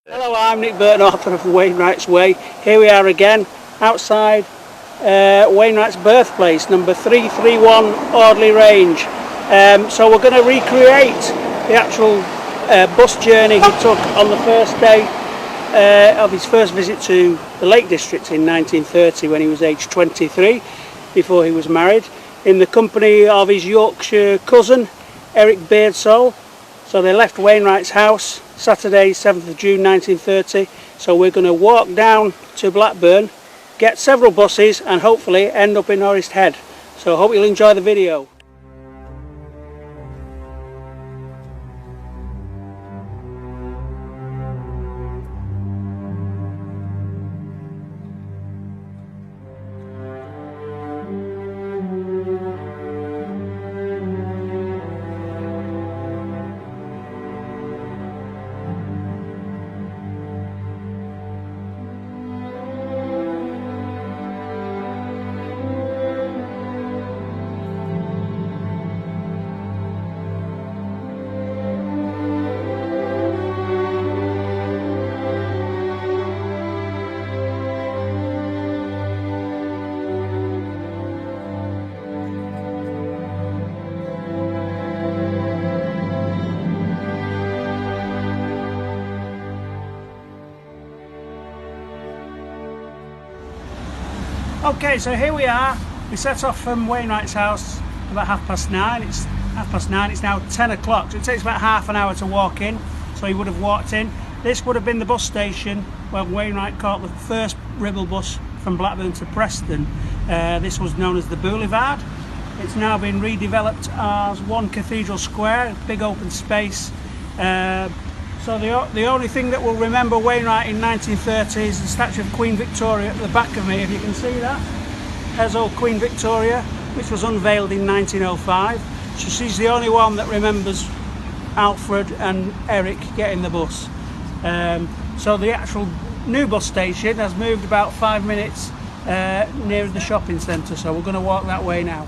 Hello, I'm Nick Burton, author of Wainwright's Way. Here we are again, outside Wainwright's birthplace, number 331 Audley Range. So we're going to recreate the actual bus journey he took on the first day of his first visit to the Lake District in 1930 when he was aged 23, before he was married, in the company of his Yorkshire cousin, Eric Beardsole. So they left Wainwright's house Saturday 7th of June 1930, so we're going to walk down to Blackburn, get several buses and hopefully end up in Orrest Head. So I hope you'll enjoy the video. Okay, so here we are. We set off from Wainwright's house about 9:30. It's 9:30. It's now 10 o'clock, so it takes about half an hour to walk in. So he would have walked in. This would have been the bus station where Wainwright caught the first Ribble bus from Blackburn to Preston. This was known as the Boulevard. It's now been redeveloped as one cathedral square, big open space. So the only thing that will remember Wainwright in 1930 is the statue of Queen Victoria at the back of me, if you can see that. There's old Queen Victoria, which was unveiled in 1905. So she's the only one that remembers Alfred and Eric getting the bus. So the actual new bus station has moved about 5 minutes near the shopping centre, so we're going to walk that way now.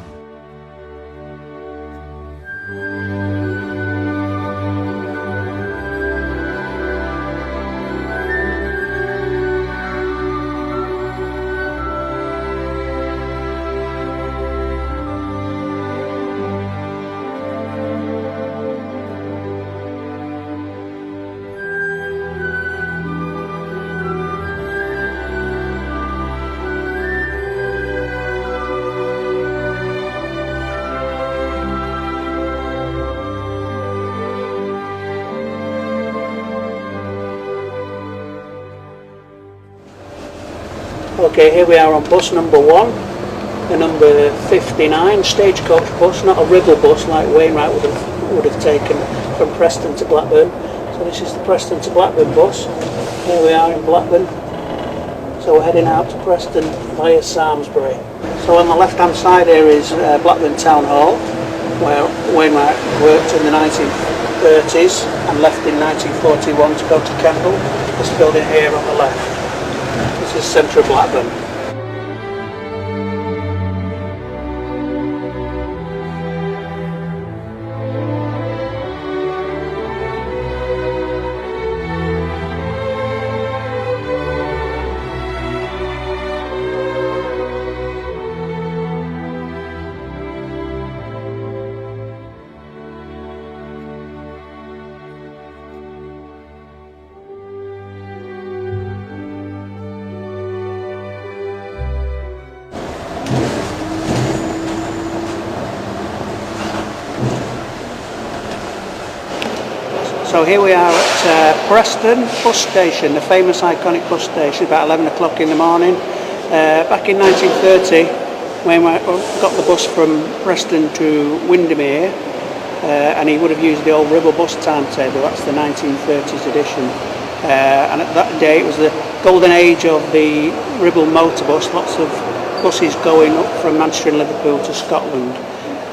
Okay, here we are on bus number 1, the number 59 stagecoach bus, not a Ribble bus like Wainwright would have taken from Preston to Blackburn. So this is the Preston to Blackburn bus. Here we are in Blackburn. So we're heading out to Preston via Samlesbury. So on the left hand side here is Blackburn Town Hall, where Wainwright worked in the 1930s and left in 1941 to go to Kendal. This building here on the left. This is centre of Blackburn. So here we are at Preston bus station, the famous iconic bus station, about 11 o'clock in the morning. Back in 1930, when we got the bus from Preston to Windermere, and he would have used the old Ribble bus timetable. That's the 1930s edition. And at that day it was the golden age of the Ribble motor bus, lots of buses going up from Manchester and Liverpool to Scotland.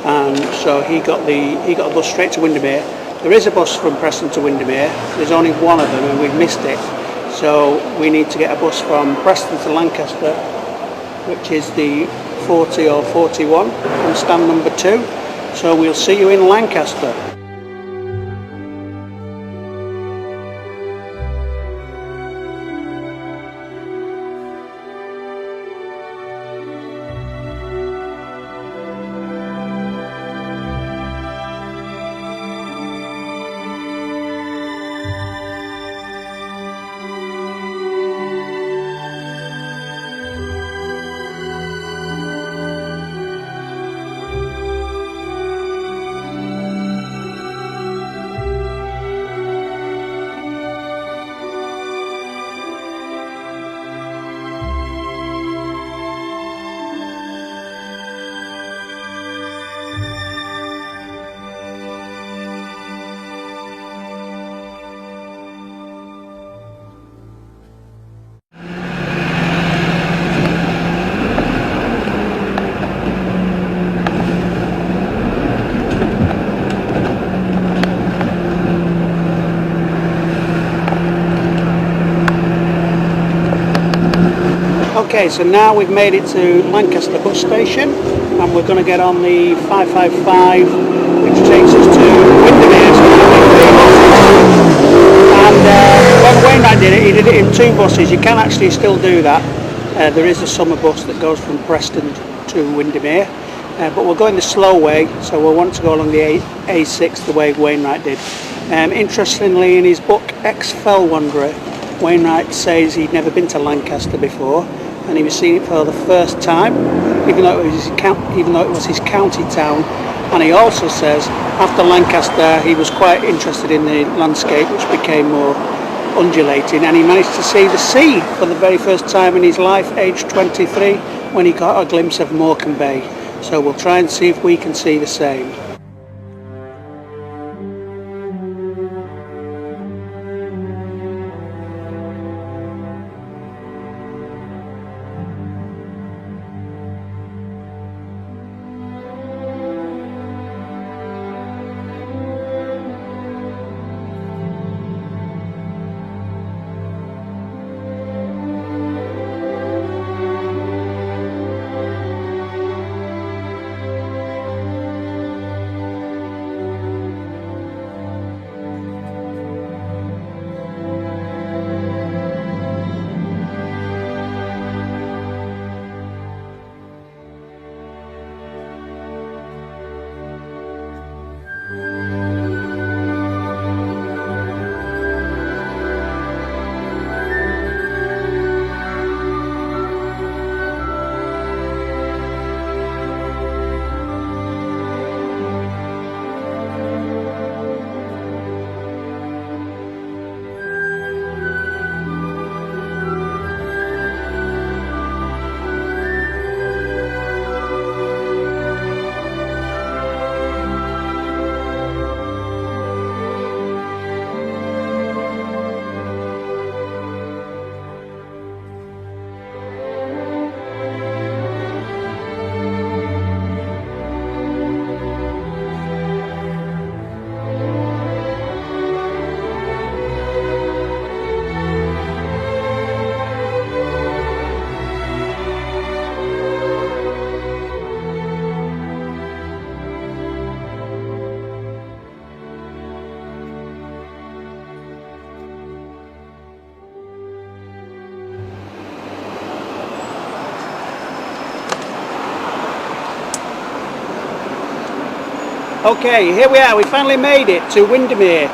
And so he got a bus straight to Windermere. There is a bus from Preston to Windermere. There's only one of them and we've missed it. So we need to get a bus from Preston to Lancaster, which is the 40 or 41 on stand number 2. So we'll see you in Lancaster. Okay, so now we've made it to Lancaster bus station, and we're going to get on the 555, which takes us to Windermere. And when Wainwright did it, he did it in 2 buses. You can actually still do that. There is a summer bus that goes from Preston to Windermere, but we're going the slow way, so we'll want to go along the A6 the way Wainwright did. Interestingly, in his book Ex-Fell Wanderer, Wainwright says he'd never been to Lancaster before, and he was seeing it for the first time, even though it was his county town. And he also says after Lancaster he was quite interested in the landscape, which became more undulating, and he managed to see the sea for the very first time in his life, aged 23, when he got a glimpse of Morecambe Bay. So we'll try and see if we can see the same. Okay, here we are, we finally made it to Windermere.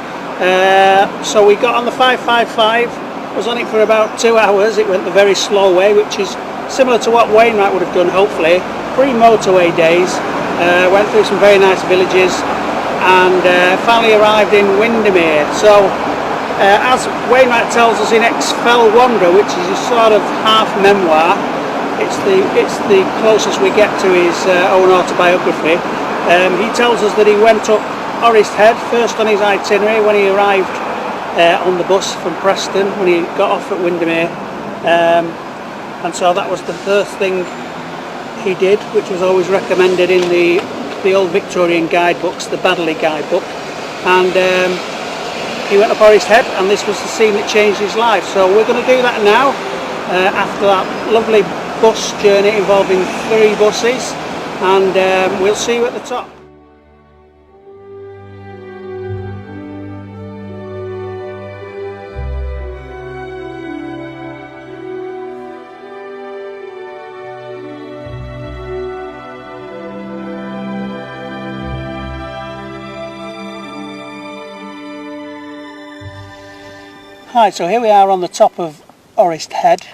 So we got on the 555, was on it for about 2 hours. It went the very slow way, which is similar to what Wainwright would have done, hopefully. Pre-motorway days, went through some very nice villages, and finally arrived in Windermere. So, as Wainwright tells us in Ex-Fell Wanderer, which is his sort of half memoir, it's the closest we get to his own autobiography. He tells us that he went up Orrest Head first on his itinerary when he arrived on the bus from Preston, when he got off at Windermere, and so that was the first thing he did, which was always recommended in the old Victorian guidebooks, the Baddeley guidebook. And he went up Orrest Head, and this was the scene that changed his life. So we're going to do that now, after that lovely bus journey involving 3 buses. And we'll see you at the top. Hi, so here we are on the top of Orrest Head,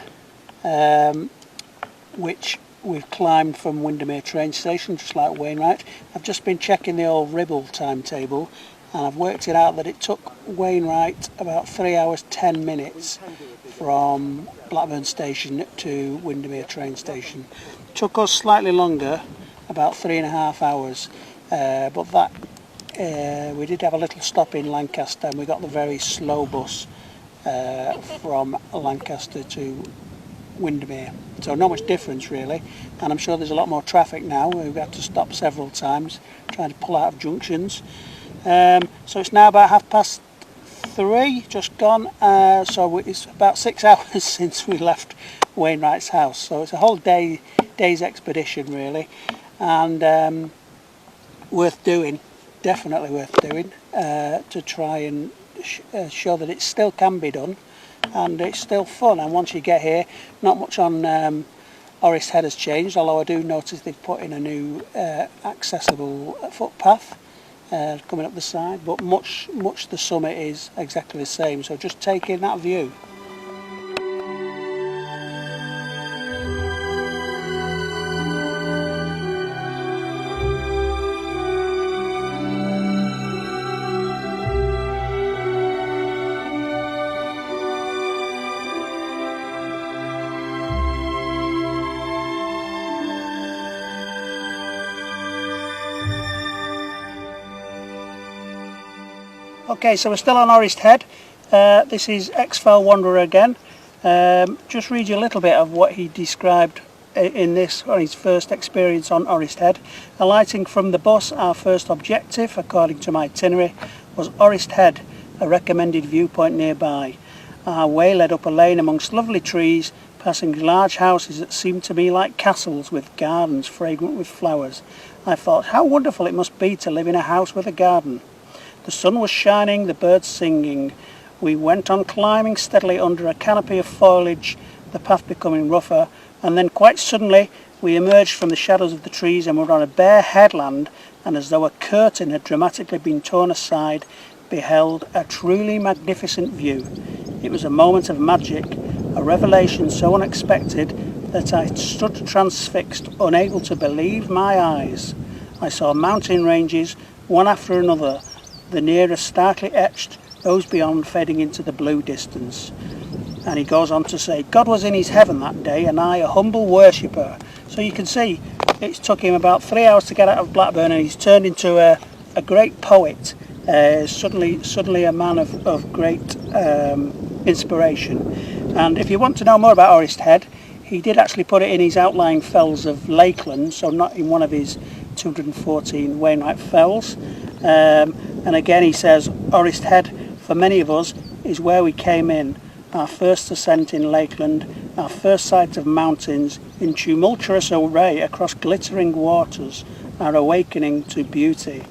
which we've climbed from Windermere train station, just like Wainwright. I've just been checking the old Ribble timetable, and I've worked it out that it took Wainwright about 3 hours 10 minutes from Blackburn station to Windermere train station. It took us slightly longer, about 3.5 hours, but that we did have a little stop in Lancaster, and we got the very slow bus from Lancaster to Windermere. So not much difference really, and I'm sure there's a lot more traffic now. We've had to stop several times trying to pull out of junctions. So it's now about 3:30, just gone, so it's about 6 hours since we left Wainwright's house. So it's a whole day's expedition really, and worth doing, definitely worth doing, to try and show that it still can be done and it's still fun. And once you get here, not much on Orrest Head has changed, although I do notice they've put in a new accessible footpath coming up the side, but much the summit is exactly the same, so just take in that view. Okay, so we're still on Orrest Head. This is ex-Fell Wanderer again. Just read you a little bit of what he described in this on his first experience on Orrest Head. Alighting from the bus, our first objective, according to my itinerary, was Orrest Head, a recommended viewpoint nearby. Our way led up a lane amongst lovely trees, passing large houses that seemed to me like castles with gardens fragrant with flowers. I thought how wonderful it must be to live in a house with a garden. The sun was shining, the birds singing. We went on climbing steadily under a canopy of foliage, the path becoming rougher, and then quite suddenly we emerged from the shadows of the trees and were on a bare headland, and as though a curtain had dramatically been torn aside, beheld a truly magnificent view. It was a moment of magic, a revelation so unexpected that I stood transfixed, unable to believe my eyes. I saw mountain ranges, one after another, the nearest starkly etched, those beyond fading into the blue distance. And he goes on to say, God was in his heaven that day, and I a humble worshipper. So you can see it's took him about 3 hours to get out of Blackburn, and he's turned into a great poet, suddenly a man of great inspiration. And if you want to know more about Orrest Head, he did actually put it in his outlying fells of Lakeland, so not in one of his 214 Wainwright fells. And again he says, Orrest Head, for many of us, is where we came in, our first ascent in Lakeland, our first sight of mountains in tumultuous array across glittering waters, our awakening to beauty.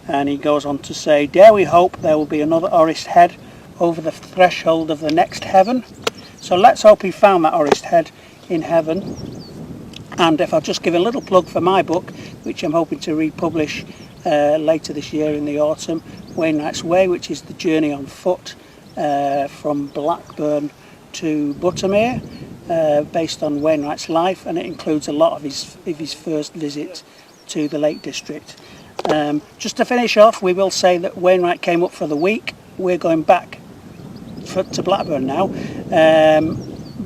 And he goes on to say, dare we hope there will be another Orrest Head over the threshold of the next heaven. So let's hope he found that Orrest Head in heaven. And if I'll just give a little plug for my book, which I'm hoping to republish later this year in the autumn, Wainwright's Way, which is the journey on foot from Blackburn to Windermere, based on Wainwright's life, and it includes a lot of his first visit to the Lake District. Just to finish off, we will say that Wainwright came up for the week. We're going back to Blackburn now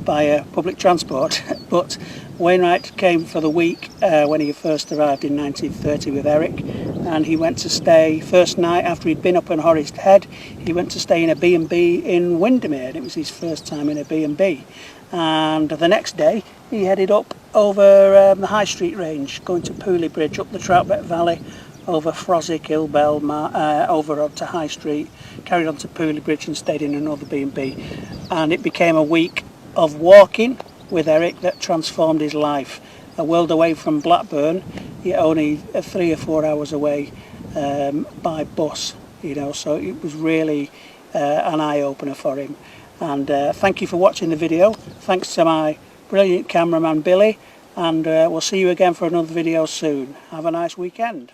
by public transport, but Wainwright came for the week when he first arrived in 1930 with Eric, and he went to stay first night after he'd been up on Orrest Head. He went to stay in a B&B in Windermere, and it was his first time in a B&B. And the next day he headed up over the High Street range, going to Pooley Bridge, up the Troutbeck Valley, over Froswick, Hillbell, over onto High Street, carried on to Pooley Bridge and stayed in another B&B. And it became a week of walking with Eric that transformed his life. A world away from Blackburn, yet only 3 or 4 hours away by bus, you know, so it was really an eye-opener for him. And thank you for watching the video. Thanks to my brilliant cameraman Billy, and we'll see you again for another video soon. Have a nice weekend.